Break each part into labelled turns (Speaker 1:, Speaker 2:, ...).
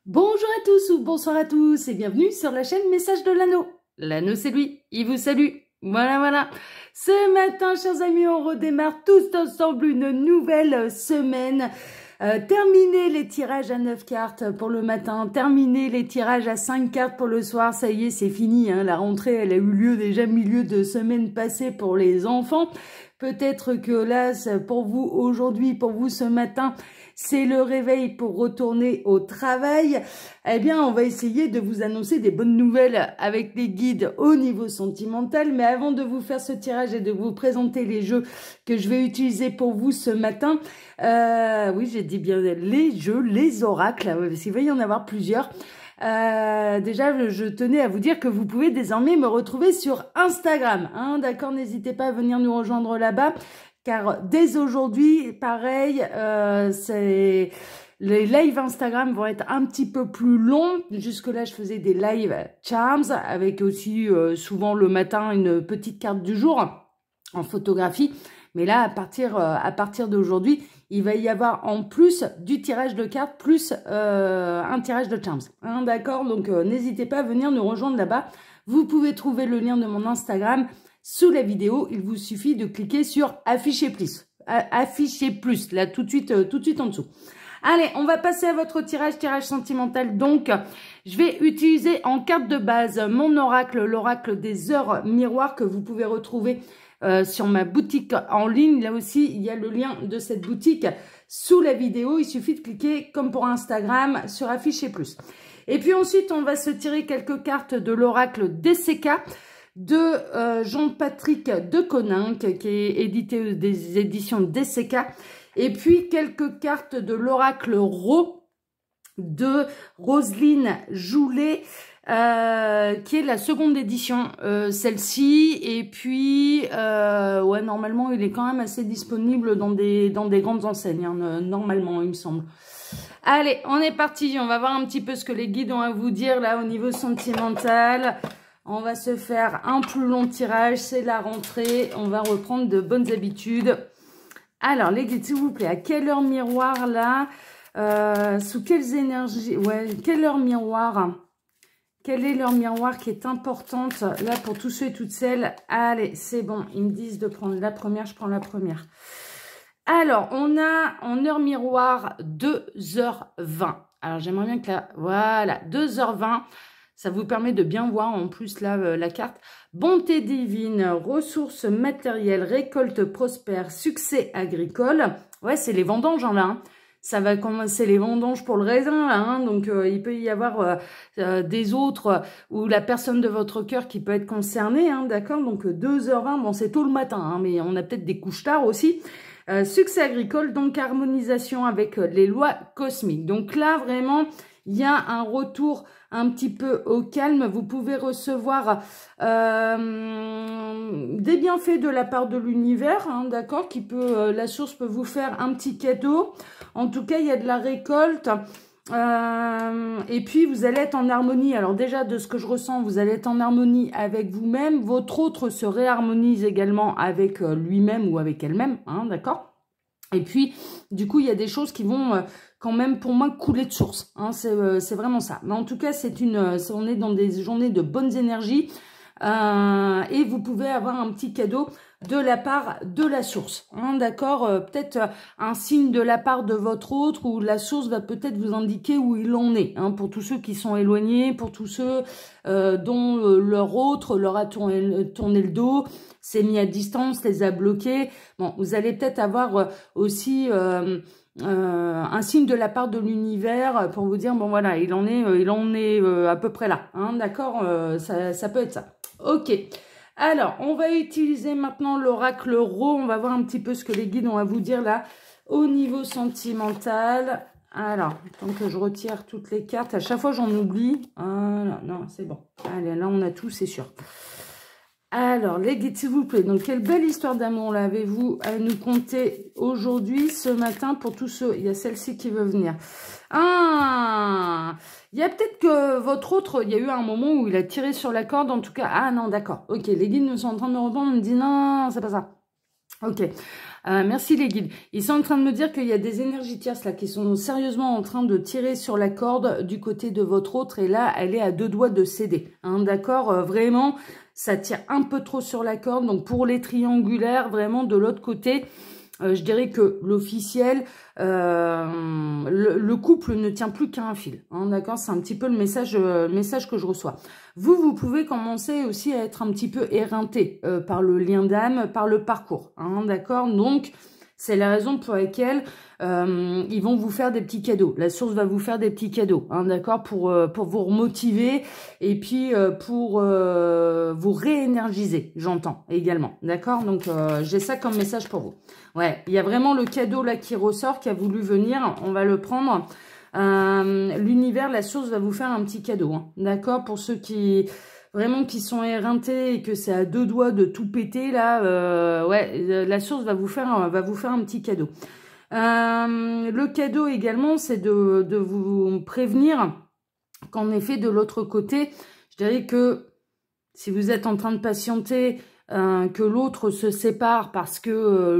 Speaker 1: Bonjour à tous ou bonsoir à tous et bienvenue sur la chaîne Message de l'Anneau. L'Anneau c'est lui, il vous salue. Voilà. Ce matin, chers amis, on redémarre tous ensemble une nouvelle semaine. Terminez les tirages à 9 cartes pour le matin, terminez les tirages à 5 cartes pour le soir. Ça y est, c'est fini, hein. La rentrée, elle a eu lieu déjà milieu de semaine passée pour les enfants. Peut-être que là, pour vous aujourd'hui, pour vous ce matin, c'est le réveil pour retourner au travail. Eh bien, on va essayer de vous annoncer des bonnes nouvelles avec les guides au niveau sentimental. Mais avant de vous faire ce tirage et de vous présenter les jeux que je vais utiliser pour vous ce matin, oui, j'ai dit bien les jeux, les oracles, parce qu'il va y en avoir plusieurs. Déjà, je tenais à vous dire que vous pouvez désormais me retrouver sur Instagram. Hein, d'accord, n'hésitez pas à venir nous rejoindre là-bas. Car dès aujourd'hui, pareil, les lives Instagram vont être un petit peu plus longs. Jusque-là, je faisais des lives charms avec aussi souvent le matin une petite carte du jour en photographie. Mais là, à partir d'aujourd'hui, il va y avoir en plus du tirage de cartes plus un tirage de charms. Hein, d'accord, donc n'hésitez pas à venir nous rejoindre là-bas. Vous pouvez trouver le lien de mon Instagram sous la vidéo. Il vous suffit de cliquer sur afficher plus. Afficher plus, là tout de suite en dessous. Allez, on va passer à votre tirage sentimental. Donc, je vais utiliser en carte de base mon oracle, l'oracle des heures miroirs que vous pouvez retrouver sur ma boutique en ligne. Là aussi, il y a le lien de cette boutique sous la vidéo. Il suffit de cliquer, comme pour Instagram, sur afficher plus. Et puis ensuite, on va se tirer quelques cartes de l'oracle DCK de Jean-Patrick de Coninck, qui est édité des éditions DCK. Et puis quelques cartes de l'oracle Ro de Roselyne Joulet, qui est la seconde édition, celle-ci. Et puis, ouais, normalement, il est quand même assez disponible dans des grandes enseignes, hein, normalement, il me semble. Allez, on est parti. On va voir un petit peu ce que les guides ont à vous dire là au niveau sentimental. On va se faire un plus long tirage, c'est la rentrée. On va reprendre de bonnes habitudes. Alors, les guides, s'il vous plaît, à quelle heure miroir là? Sous quelles énergies? Ouais, quelle heure miroir? Quelle est l'heure miroir qui est importante là pour tous ceux et toutes celles? Allez, c'est bon, ils me disent de prendre la première, je prends la première. Alors, on a en heure miroir 2h20. Alors, j'aimerais bien que là, voilà, 2h20. Ça vous permet de bien voir en plus là la carte. Bonté divine, ressources matérielles, récolte prospère, succès agricole. Ouais, c'est les vendanges hein, là. Hein. Ça va commencer les vendanges pour le raisin là. Hein. Donc il peut y avoir des autres ou la personne de votre cœur qui peut être concernée. Hein, d'accord. Donc 2h20, bon c'est tôt le matin, hein, mais on a peut-être des couches tard aussi. Succès agricole, donc harmonisation avec les lois cosmiques. Donc là vraiment, il y a un retour un petit peu au calme. Vous pouvez recevoir des bienfaits de la part de l'univers, hein, d'accord, qui peut, la source peut vous faire un petit cadeau. En tout cas, il y a de la récolte. Et puis, vous allez être en harmonie. Alors déjà, de ce que je ressens, vous allez être en harmonie avec vous-même. Votre autre se réharmonise également avec lui-même ou avec elle-même, hein, d'accord. Et puis, du coup, il y a des choses qui vont quand même, pour moi, couler de source. Hein, c'est vraiment ça. Mais en tout cas, on est dans des journées de bonnes énergies. Et vous pouvez avoir un petit cadeau de la part de la source. Hein, d'accord, peut-être un signe de la part de votre autre ou la source va peut-être vous indiquer où il en est. Hein, pour tous ceux qui sont éloignés, pour tous ceux dont leur autre leur a tourné le dos, s'est mis à distance, les a bloqués. Bon, vous allez peut-être avoir aussi un signe de la part de l'univers pour vous dire, bon voilà, il en est à peu près là. Hein, d'accord, ça peut être ça. Ok. Alors, on va utiliser maintenant l'oracle Ro. On va voir un petit peu ce que les guides ont à vous dire là au niveau sentimental. Alors, tant que je retire toutes les cartes, à chaque fois j'en oublie. Voilà, non, c'est bon. Allez, là on a tout, c'est sûr. Alors, les guides, s'il vous plaît. Donc, quelle belle histoire d'amour là avez-vous à nous conter aujourd'hui, ce matin, pour tous ceux. Il y a celle-ci qui veut venir. Ah, il y a peut-être que votre autre, il y a eu un moment où il a tiré sur la corde, en tout cas. Ah non, d'accord. Ok, les guides nous sont en train de me répondre, on me dit non, c'est pas ça. Ok. Merci les guides. Ils sont en train de me dire qu'il y a des énergies tierces là qui sont sérieusement en train de tirer sur la corde du côté de votre autre et là, elle est à 2 doigts de céder. Hein, d'accord, vraiment, ça tire un peu trop sur la corde. Donc pour les triangulaires, vraiment de l'autre côté, je dirais que l'officiel, le couple ne tient plus qu'à un fil. Hein, d'accord, c'est un petit peu le message que je reçois. Vous pouvez commencer aussi à être un petit peu éreinté par le lien d'âme, par le parcours. Hein, d'accord, donc c'est la raison pour laquelle ils vont vous faire des petits cadeaux. La source va vous faire des petits cadeaux, hein, d'accord, pour vous remotiver et puis pour vous réénergiser, j'entends également, d'accord. Donc j'ai ça comme message pour vous. Ouais, il y a vraiment le cadeau là qui ressort, qui a voulu venir. On va le prendre. L'univers, la source va vous faire un petit cadeau, hein, d'accord, pour ceux qui vraiment qui sont éreintés et que c'est à 2 doigts de tout péter là, ouais, la source va vous faire un petit cadeau. Le cadeau également, c'est de vous prévenir qu'en effet de l'autre côté, je dirais que si vous êtes en train de patienter, que l'autre se sépare parce que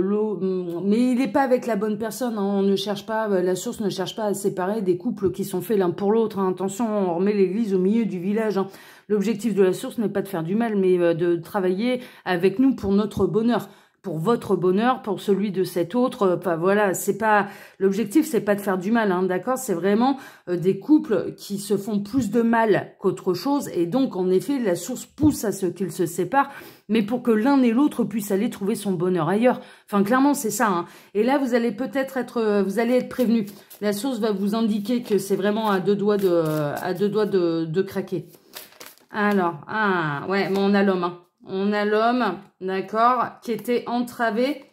Speaker 1: mais il n'est pas avec la bonne personne, hein, on ne cherche pas, la source ne cherche pas à séparer des couples qui sont faits l'un pour l'autre, hein. Attention, on remet l'église au milieu du village, hein. L'objectif de la source n'est pas de faire du mal, mais de travailler avec nous pour notre bonheur, pour votre bonheur, pour celui de cet autre. Enfin voilà, c'est pas l'objectif, c'est pas de faire du mal, hein, d'accord. C'est vraiment des couples qui se font plus de mal qu'autre chose, et donc en effet, la source pousse à ce qu'ils se séparent, mais pour que l'un et l'autre puissent aller trouver son bonheur ailleurs. Enfin clairement, c'est ça. Hein. Et là, vous allez peut-être vous allez être prévenu. La source va vous indiquer que c'est vraiment à 2 doigts de craquer. Alors, ouais, mais on a l'homme, hein. On a l'homme, d'accord, qui était entravé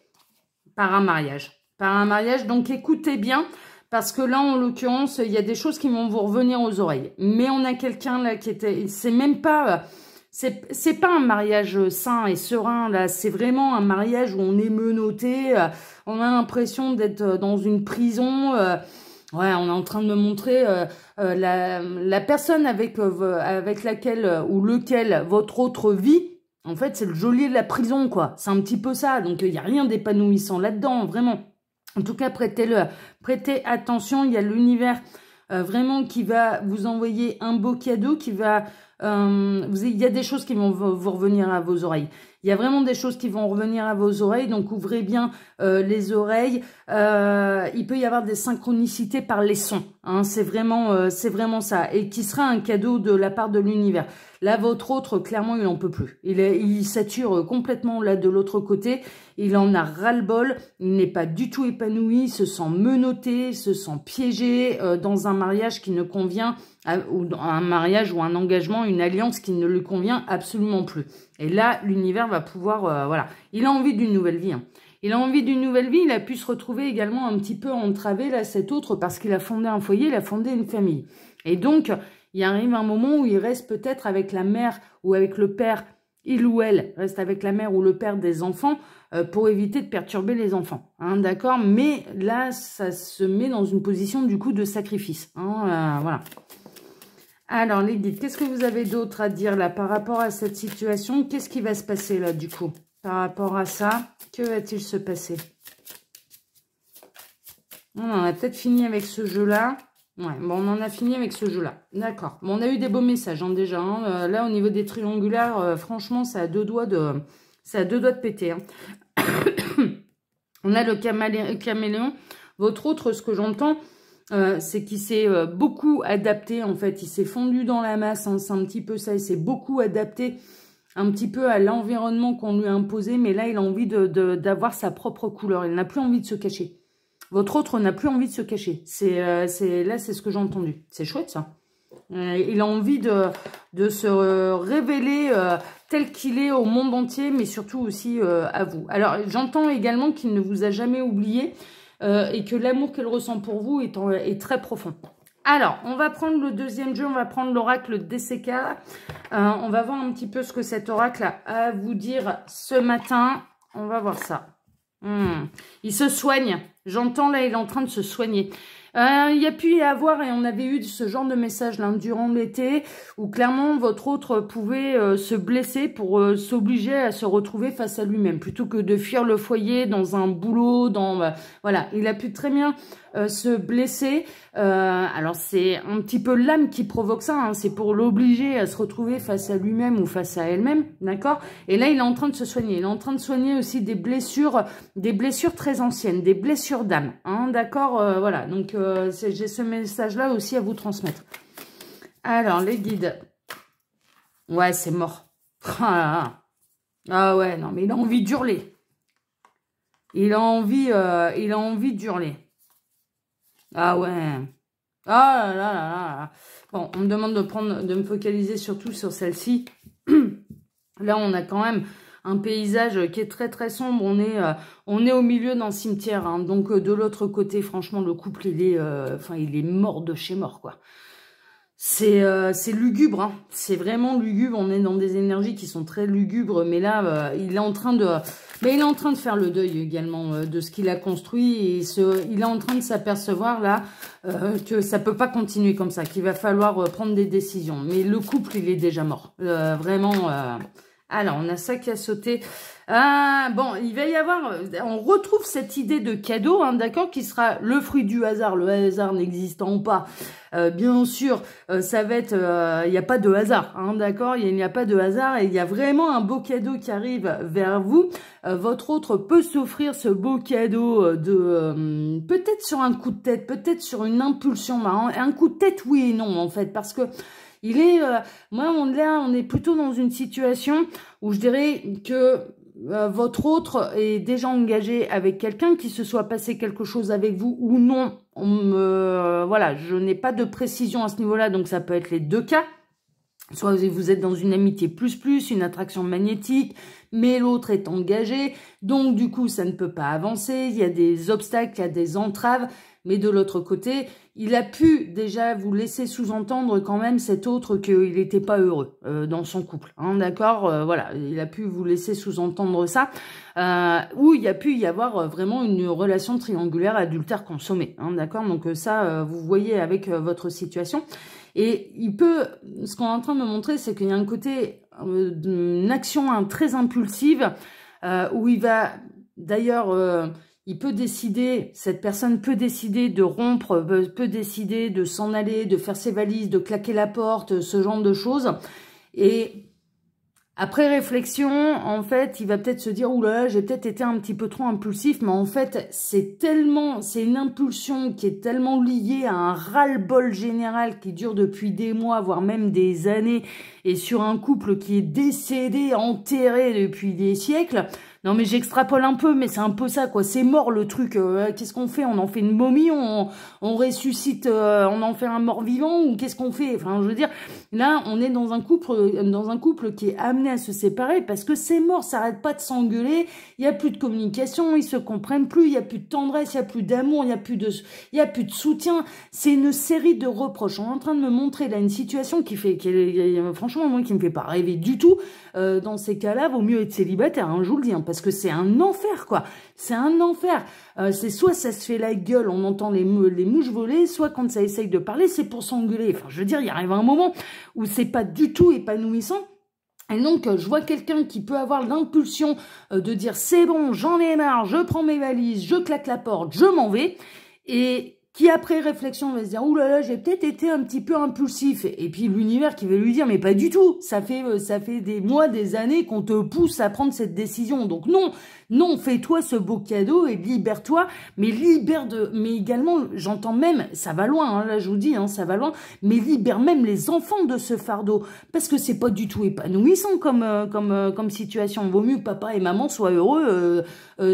Speaker 1: par un mariage. Par un mariage, donc écoutez bien, parce que là, en l'occurrence, il y a des choses qui vont vous revenir aux oreilles. Mais on a quelqu'un là qui était... C'est même pas... C'est pas un mariage sain et serein, là. C'est vraiment un mariage où on est menotté. On a l'impression d'être dans une prison... Ouais, on est en train de me montrer la personne avec laquelle ou lequel votre autre vit. En fait, c'est le geôlier de la prison, quoi. C'est un petit peu ça. Donc, il n'y a rien d'épanouissant là-dedans, vraiment. En tout cas, prêtez attention. Il y a l'univers vraiment qui va vous envoyer un beau cadeau, qui va... il y a des choses qui vont vous revenir à vos oreilles. Il y a vraiment des choses qui vont revenir à vos oreilles, donc ouvrez bien les oreilles. Il peut y avoir des synchronicités par les sons, hein, c'est vraiment ça, et qui sera un cadeau de la part de l'univers. Là, votre autre, clairement, il n'en peut plus. Il sature complètement là de l'autre côté. Il en a ras-le-bol. Il n'est pas du tout épanoui. Il se sent menotté, il se sent piégé dans un mariage qui ne convient, ou un mariage ou un engagement, une alliance qui ne lui convient absolument plus. Et là, l'univers va pouvoir, voilà. Il a envie d'une nouvelle vie, hein. Il a envie d'une nouvelle vie. Il a pu se retrouver également un petit peu entravé, là, cet autre, parce qu'il a fondé un foyer, il a fondé une famille. Et donc... il arrive un moment où il reste peut-être avec la mère ou avec le père, il ou elle reste avec la mère ou le père des enfants pour éviter de perturber les enfants. Hein, d'accord, mais là, ça se met dans une position du coup de sacrifice. Hein, voilà. Alors, les guides, qu'est-ce que vous avez d'autre à dire là par rapport à cette situation? Qu'est-ce qui va se passer là du coup par rapport à ça? Que va-t-il se passer? On a peut-être fini avec ce jeu-là. Ouais, bon, on en a fini avec ce jeu-là. D'accord. Bon, on a eu des beaux messages, hein, déjà. Hein. Là, au niveau des triangulaires, franchement, ça a 2 doigts de péter. Hein. On a le caméléon. Votre autre, ce que j'entends, c'est qu'il s'est beaucoup adapté, en fait. Il s'est fondu dans la masse, hein, c'est un petit peu ça. Il s'est beaucoup adapté un petit peu à l'environnement qu'on lui a imposé. Mais là, il a envie d'avoir sa propre couleur. Il n'a plus envie de se cacher. Votre autre n'a plus envie de se cacher. Là, c'est ce que j'ai entendu. C'est chouette, ça. Il a envie de se révéler tel qu'il est au monde entier, mais surtout aussi à vous. Alors, j'entends également qu'il ne vous a jamais oublié et que l'amour qu'il ressent pour vous est très profond. Alors, on va prendre le deuxième jeu. On va prendre l'oracle DCK. On va voir un petit peu ce que cet oracle a à vous dire ce matin. On va voir ça. Il se soigne. J'entends là, il est en train de se soigner. Il y a pu y avoir, et on avait eu ce genre de message là, durant l'été, où clairement votre autre pouvait se blesser pour s'obliger à se retrouver face à lui-même, plutôt que de fuir le foyer dans un boulot, voilà, il a pu très bien se blesser. Alors c'est un petit peu l'âme qui provoque ça, hein, c'est pour l'obliger à se retrouver face à lui-même ou face à elle-même, d'accord? Et là il est en train de se soigner, il est en train de soigner aussi des blessures très anciennes, des blessures d'âme, hein, d'accord? Voilà, donc j'ai ce message-là aussi à vous transmettre. Alors les guides, ouais c'est mort. Ah ouais, non mais il a envie d'hurler. Il a envie d'hurler. Ah ouais. Ah là là là là. Bon, on me demande de me focaliser surtout sur celle-ci. Là, on a quand même un paysage qui est très très sombre. On est au milieu d'un cimetière, hein. Donc de l'autre côté, franchement, le couple, il est mort de chez mort, quoi. C'est lugubre, hein. C'est vraiment lugubre. On est dans des énergies qui sont très lugubres, mais là, il est en train de faire le deuil également de ce qu'il a construit. Et il est en train de s'apercevoir là que ça peut pas continuer comme ça, qu'il va falloir prendre des décisions. Mais le couple, il est déjà mort. Vraiment. Alors, on a ça qui a sauté. Bon, il va y avoir... On retrouve cette idée de cadeau, hein, d'accord, qui sera le fruit du hasard, le hasard n'existant pas. Bien sûr, ça va être... Il n'y a pas de hasard, hein, d'accord, il n'y a pas de hasard et il y a vraiment un beau cadeau qui arrive vers vous. Votre autre peut s'offrir ce beau cadeau peut-être sur un coup de tête, peut-être sur une impulsion marrant. Un coup de tête, oui et non, en fait, parce que moi, on est plutôt dans une situation où je dirais que votre autre est déjà engagé avec quelqu'un, qui se soit passé quelque chose avec vous ou non. Voilà, je n'ai pas de précision à ce niveau-là, donc ça peut être les deux cas. Soit vous êtes dans une amitié plus, une attraction magnétique, mais l'autre est engagé, donc du coup, ça ne peut pas avancer. Il y a des obstacles, il y a des entraves. Mais de l'autre côté, il a pu déjà vous laisser sous-entendre quand même cet autre qu'il n'était pas heureux dans son couple. Hein, d'accord, voilà, il a pu vous laisser sous-entendre ça. Où il y a pu y avoir vraiment une relation triangulaire adultère consommée. Hein, d'accord, donc ça, vous voyez avec votre situation. Et ce qu'on est en train de me montrer, c'est qu'il y a un côté d'une action très impulsive où il va d'ailleurs... cette personne peut décider de rompre, peut décider de s'en aller, de faire ses valises, de claquer la porte, ce genre de choses. Et après réflexion, en fait, il va peut-être se dire « Oula, j'ai peut-être été un petit peu trop impulsif », mais en fait, c'est une impulsion qui est tellement liée à un ras-le-bol général qui dure depuis des mois, voire même des années, et sur un couple qui est décédé, enterré depuis des siècles. Non mais j'extrapole un peu, mais c'est un peu ça quoi, c'est mort le truc, qu'est-ce qu'on fait? On en fait une momie, on ressuscite, on en fait un mort-vivant, ou qu'est-ce qu'on fait? Enfin je veux dire, là on est dans un couple qui est amené à se séparer parce que c'est mort, ça arrête pas de s'engueuler, il n'y a plus de communication, ils se comprennent plus, il n'y a plus de tendresse, il n'y a plus d'amour, il n'y a plus de soutien, c'est une série de reproches. On est en train de me montrer là une situation franchement moi qui me fait pas rêver du tout. Dans ces cas-là, vaut mieux être célibataire, hein, je vous le dis, hein, parce que c'est un enfer, quoi. C'est un enfer. C'est soit ça se fait la gueule, on entend les mouches voler, soit quand ça essaye de parler, c'est pour s'engueuler. Enfin, je veux dire, il arrive un moment où c'est pas du tout épanouissant. Et donc, je vois quelqu'un qui peut avoir l'impulsion de dire « c'est bon, j'en ai marre, je prends mes valises, je claque la porte, je m'en vais », et qui après réflexion va se dire « ouh là là, j'ai peut-être été un petit peu impulsif ». Et puis l'univers qui va lui dire « mais pas du tout, ça fait des mois, des années qu'on te pousse à prendre cette décision. Donc non, fais-toi ce beau cadeau et libère-toi, mais également, j'entends même, ça va loin, hein, là je vous dis, hein, ça va loin, mais libère même les enfants de ce fardeau, parce que c'est pas du tout épanouissant comme situation. Vaut mieux que papa et maman soient heureux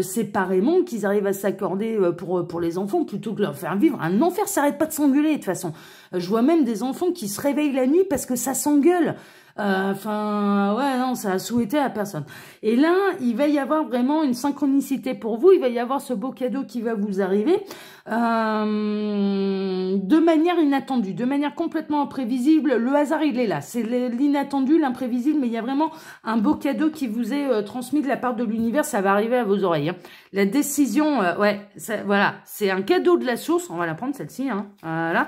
Speaker 1: séparément, qu'ils arrivent à s'accorder pour les enfants, plutôt que leur faire vivre un enfer. Ça arrête pas de s'engueuler de toute façon. Je vois même des enfants qui se réveillent la nuit parce que ça s'engueule. Enfin, ouais, non, ça a souhaité à personne. Et là, il va y avoir vraiment une synchronicité pour vous. Il va y avoir ce beau cadeau qui va vous arriver de manière inattendue, de manière complètement imprévisible. Le hasard, il est là. C'est l'inattendu, l'imprévisible, mais il y a vraiment un beau cadeau qui vous est transmis de la part de l'univers. Ça va arriver à vos oreilles. Hein. La décision, ouais, ça, voilà, c'est un cadeau de la source. On va la prendre, celle-ci. Hein, voilà.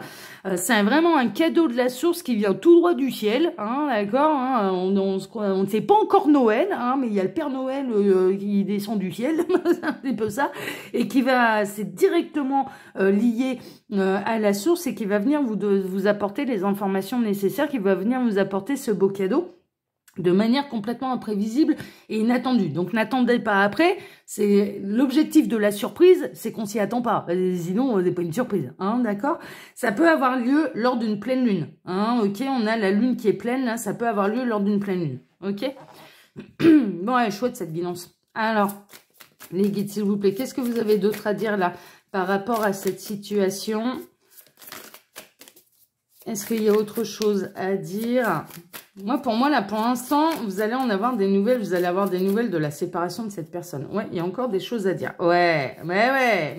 Speaker 1: C'est vraiment un cadeau de la source qui vient tout droit du ciel. Hein, d'accord, hein, on ne sait pas encore Noël, hein, mais il y a le Père Noël qui descend du ciel, c'est un petit peu ça, et qui va, c'est directement lié à la source et qui va venir vous apporter les informations nécessaires, qui va venir vous apporter ce beau cadeau de manière complètement imprévisible et inattendue. Donc n'attendez pas après, c'est l'objectif de la surprise, c'est qu'on s'y attend pas. Sinon, c'est pas une surprise, hein, d'accord? Ça peut avoir lieu lors d'une pleine lune, hein, ok? On a la lune qui est pleine, là, ça peut avoir lieu lors d'une pleine lune, ok? Bon, elle est chouette cette guidance. Alors, les guides, s'il vous plaît, qu'est-ce que vous avez d'autre à dire là par rapport à cette situation? Est-ce qu'il y a autre chose à dire? Moi, pour moi, là, pour l'instant, vous allez en avoir des nouvelles. Vous allez avoir des nouvelles de la séparation de cette personne. Ouais, il y a encore des choses à dire. Ouais, ouais.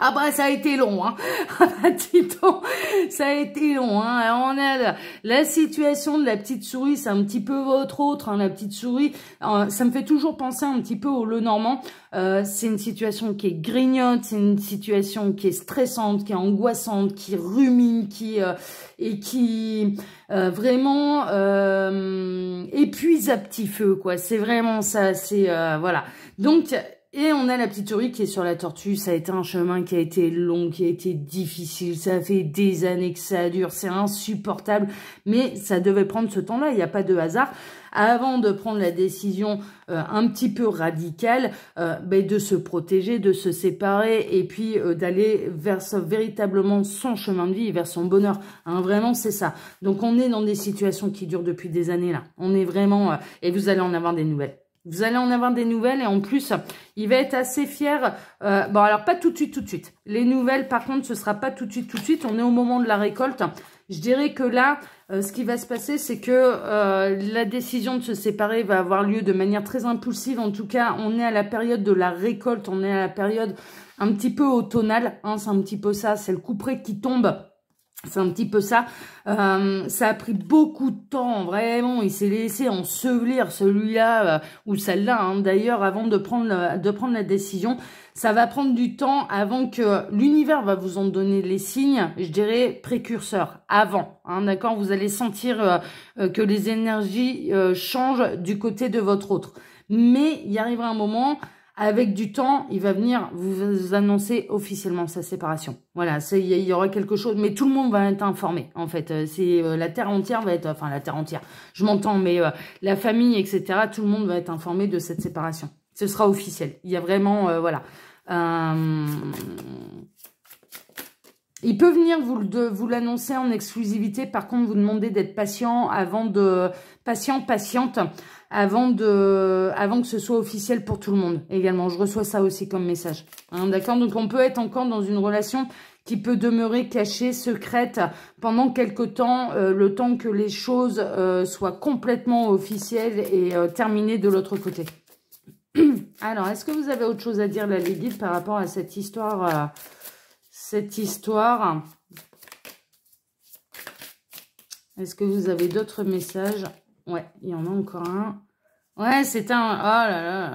Speaker 1: Ah bah, ça a été long, hein. Ah bah, dis-donc, ça a été long, hein. Alors, on a la situation de la petite souris, c'est un petit peu votre autre, hein, la petite souris. Ça me fait toujours penser un petit peu au Lenormand. C'est une situation qui est grignote, c'est une situation qui est stressante, qui est angoissante, qui rumine, et qui vraiment épuise à petit feu, quoi. C'est vraiment ça, c'est voilà. Donc, et on a la petite souris qui est sur la tortue. Ça a été un chemin qui a été long, qui a été difficile. Ça fait des années que ça dure. C'est insupportable. Mais ça devait prendre ce temps-là. Il n'y a pas de hasard. Avant de prendre la décision un petit peu radicale de se protéger, de se séparer et puis d'aller vers véritablement son chemin de vie, vers son bonheur. Hein, vraiment, c'est ça. Donc, on est dans des situations qui durent depuis des années là. On est vraiment... et vous allez en avoir des nouvelles. Vous allez en avoir des nouvelles et en plus, il va être assez fier. Bon, alors pas tout de suite. Les nouvelles, par contre, ce sera pas tout de suite. On est au moment de la récolte. Je dirais que là, ce qui va se passer, c'est que la décision de se séparer va avoir lieu de manière très impulsive. En tout cas, on est à la période de la récolte. On est à la période un petit peu automnale. Hein, c'est un petit peu ça. C'est le couperet qui tombe. C'est un petit peu ça. Ça a pris beaucoup de temps, vraiment. Il s'est laissé ensevelir celui-là ou celle-là, hein, d'ailleurs, avant de prendre la décision. Ça va prendre du temps avant que l'univers va vous en donner les signes, je dirais précurseurs, avant. Hein, d'accord, vous allez sentir que les énergies changent du côté de votre autre. Mais il y arrivera un moment... Avec du temps, il va venir vous annoncer officiellement sa séparation. Voilà, il y aura quelque chose, mais tout le monde va être informé, en fait. La terre entière va être, enfin la terre entière, je m'entends, mais la famille, etc., tout le monde va être informé de cette séparation. Ce sera officiel. Il y a vraiment, voilà. Il peut venir vous l'annoncer en exclusivité. Par contre, vous demandez d'être patient patiente, avant que ce soit officiel pour tout le monde également. Je reçois ça aussi comme message. Hein, d'accord? Donc, on peut être encore dans une relation qui peut demeurer cachée, secrète pendant quelque temps, le temps que les choses soient complètement officielles et terminées de l'autre côté. Alors, est-ce que vous avez autre chose à dire, là, les guides, par rapport à cette histoire Est-ce que vous avez d'autres messages? Ouais, il y en a encore un. Ouais, c'est un... Oh là là.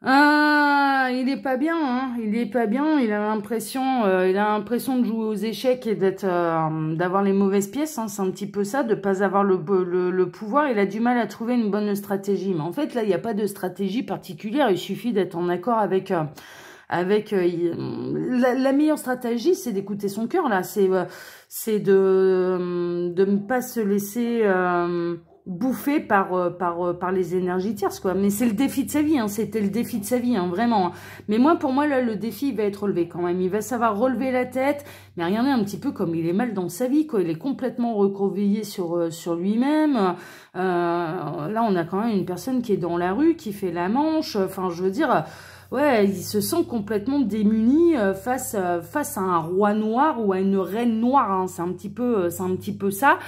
Speaker 1: Ah, il est pas bien, hein. Il est pas bien. Il a l'impression de jouer aux échecs et d'avoir les mauvaises pièces. Hein. C'est un petit peu ça, de pas avoir le pouvoir. Il a du mal à trouver une bonne stratégie. Mais en fait, là, il n'y a pas de stratégie particulière. Il suffit d'être en accord avec la meilleure stratégie, c'est d'écouter son cœur, là. C'est de ne pas se laisser bouffer par les énergies tierces, quoi. Mais c'est le défi de sa vie, hein. C'était le défi de sa vie, hein, vraiment. Mais pour moi, là, le défi, il va être relevé quand même. Il va savoir relever la tête. Mais regardez un petit peu comme il est mal dans sa vie, quoi. Il est complètement recroquevillé sur lui-même. Là, on a quand même une personne qui est dans la rue, qui fait la manche. Enfin, je veux dire... ouais, il se sent complètement démuni face à un roi noir ou à une reine noire. Hein. C'est un petit peu ça.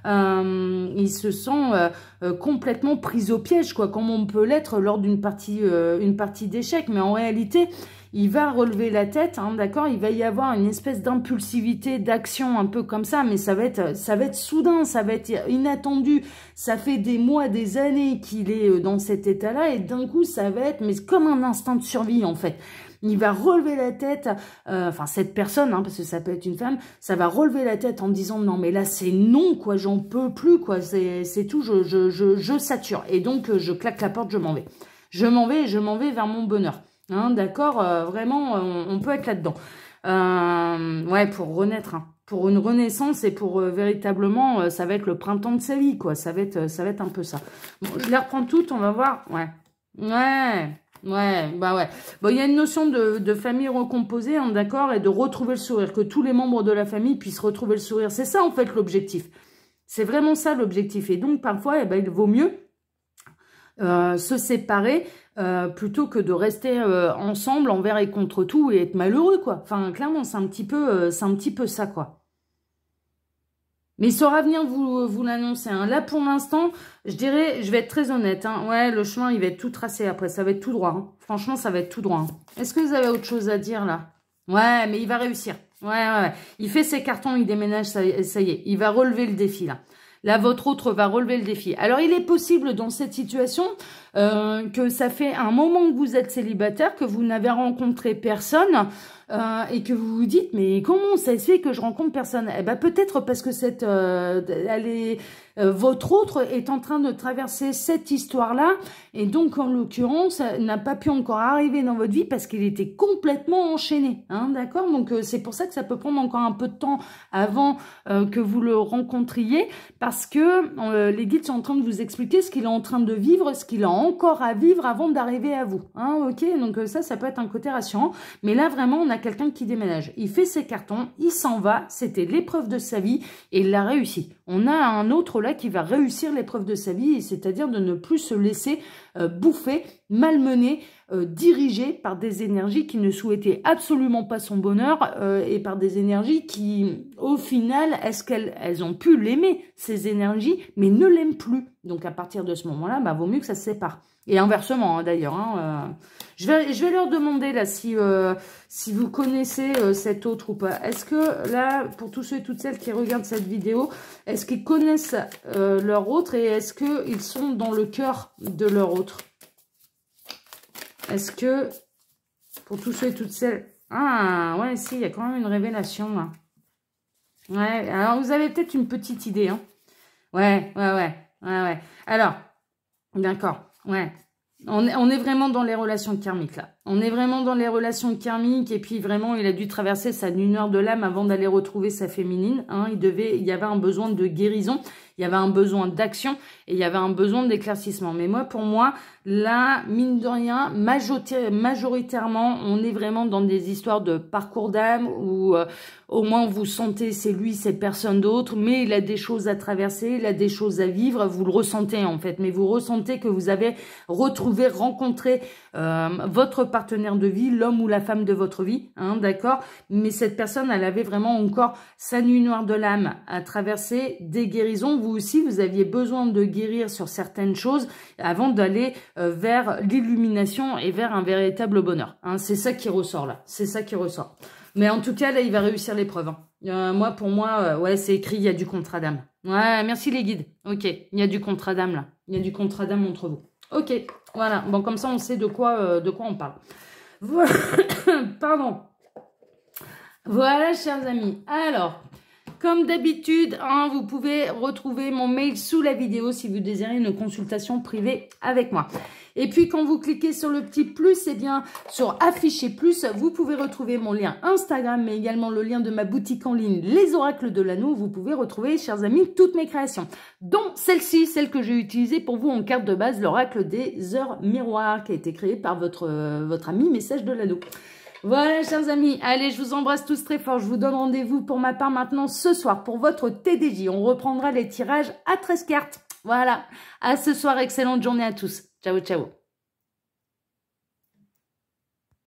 Speaker 1: Il se sent complètement pris au piège, quoi, comme on peut l'être lors d'une partie d'échecs. Mais en réalité, il va relever la tête, hein, d'accord. Il va y avoir une espèce d'impulsivité, d'action un peu comme ça, mais ça va être soudain, ça va être inattendu. Ça fait des mois, des années qu'il est dans cet état-là, et d'un coup, ça va être, mais comme un instinct de survie en fait. Il va relever la tête, enfin cette personne, hein, parce que ça peut être une femme, ça va relever la tête en disant non mais là c'est non quoi, j'en peux plus quoi, c'est tout, je sature et donc je claque la porte, je m'en vais, je m'en vais vers mon bonheur, hein, d'accord, vraiment on peut être là-dedans, ouais pour renaître, hein, pour une renaissance et pour véritablement ça va être le printemps de sa vie quoi, ça va être un peu ça. Bon, je les reprends toutes, on va voir, ouais. Ouais, bah ouais. Bon, il y a une notion de famille recomposée, hein, d'accord, et de retrouver le sourire, que tous les membres de la famille puissent retrouver le sourire. C'est ça, en fait, l'objectif. C'est vraiment ça, l'objectif. Et donc, parfois, eh ben, il vaut mieux se séparer plutôt que de rester ensemble envers et contre tout et être malheureux, quoi. Enfin, clairement, c'est un petit peu ça, quoi. Mais il saura venir vous l'annoncer. Hein. Là, pour l'instant, je dirais, je vais être très honnête. Hein. Ouais, le chemin, il va être tout tracé après. Ça va être tout droit. Hein. Franchement, ça va être tout droit. Hein. Est-ce que vous avez autre chose à dire, là? Ouais, mais il va réussir. Ouais. Il fait ses cartons, il déménage, ça y est. Il va relever le défi, là. Là, votre autre va relever le défi. Alors, il est possible, dans cette situation, que ça fait un moment que vous êtes célibataire, que vous n'avez rencontré personne, et que vous vous dites, mais comment ça se fait que je rencontre personne? Eh ben, peut-être parce que votre autre est en train de traverser cette histoire-là, et donc, en l'occurrence, n'a pas pu encore arriver dans votre vie parce qu'il était complètement enchaîné, hein, d'accord? Donc, c'est pour ça que ça peut prendre encore un peu de temps avant que vous le rencontriez, parce que les guides sont en train de vous expliquer ce qu'il est en train de vivre, ce qu'il a encore à vivre avant d'arriver à vous, hein, ok? Donc, ça peut être un côté rassurant, mais là, vraiment, on a quelqu'un qui déménage. Il fait ses cartons, il s'en va, c'était l'épreuve de sa vie et il l'a réussi. On a un autre là qui va réussir l'épreuve de sa vie, c'est-à-dire de ne plus se laisser bouffer, malmener, dirigé par des énergies qui ne souhaitaient absolument pas son bonheur et par des énergies qui, au final, est-ce qu'elles ont pu l'aimer, ces énergies, mais ne l'aiment plus. Donc, à partir de ce moment-là, bah, vaut mieux que ça se sépare. Et inversement, hein, d'ailleurs. Hein, je vais leur demander, là, si vous connaissez cet autre ou pas. Est-ce que, là, pour tous ceux et toutes celles qui regardent cette vidéo, est-ce qu'ils connaissent leur autre et est-ce qu'ils sont dans le cœur de leur autre? Est-ce que, pour tous ceux et toutes celles... Ah, ouais, si, il y a quand même une révélation, là. Ouais, alors vous avez peut-être une petite idée, hein. Ouais. Alors, d'accord, ouais. On est vraiment dans les relations karmiques, là. On est vraiment dans les relations karmiques, et puis vraiment, il a dû traverser sa nuit noire de l'âme avant d'aller retrouver sa féminine, hein. Il y avait un besoin de guérison, il y avait un besoin d'action, et il y avait un besoin d'éclaircissement. Mais moi, pour moi, là, mine de rien, majoritairement, on est vraiment dans des histoires de parcours d'âme où au moins vous sentez c'est lui, c'est personne d'autre, mais il a des choses à traverser, il a des choses à vivre, vous le ressentez en fait, mais vous ressentez que vous avez retrouvé, rencontré votre partenaire de vie, l'homme ou la femme de votre vie, hein, d'accord? Mais cette personne, elle avait vraiment encore sa nuit noire de l'âme à traverser, des guérisons. Vous aussi, vous aviez besoin de guérir sur certaines choses avant d'aller vers l'illumination et vers un véritable bonheur. Hein, c'est ça qui ressort là, c'est ça qui ressort. Mais en tout cas, là, il va réussir l'épreuve. Hein. Pour moi, ouais, c'est écrit, il y a du contrat d'âme. Ouais, merci les guides. Ok, il y a du contrat d'âme là. Il y a du contrat d'âme entre vous. Ok, voilà. Bon, comme ça, on sait de quoi on parle. Voilà. Pardon. Voilà, chers amis. Alors... Comme d'habitude, hein, vous pouvez retrouver mon mail sous la vidéo si vous désirez une consultation privée avec moi. Et puis, quand vous cliquez sur le petit plus, eh bien, sur afficher plus, vous pouvez retrouver mon lien Instagram, mais également le lien de ma boutique en ligne, Les Oracles de l'Anneau. Vous pouvez retrouver, chers amis, toutes mes créations, dont celle-ci, celle que j'ai utilisée pour vous en carte de base, l'Oracle des Heures Miroirs, qui a été créé par votre ami Message de l'Anneau. Voilà, chers amis, allez, je vous embrasse tous très fort. Je vous donne rendez-vous pour ma part maintenant ce soir pour votre TDJ. On reprendra les tirages à 13 cartes. Voilà, à ce soir, excellente journée à tous. Ciao, ciao.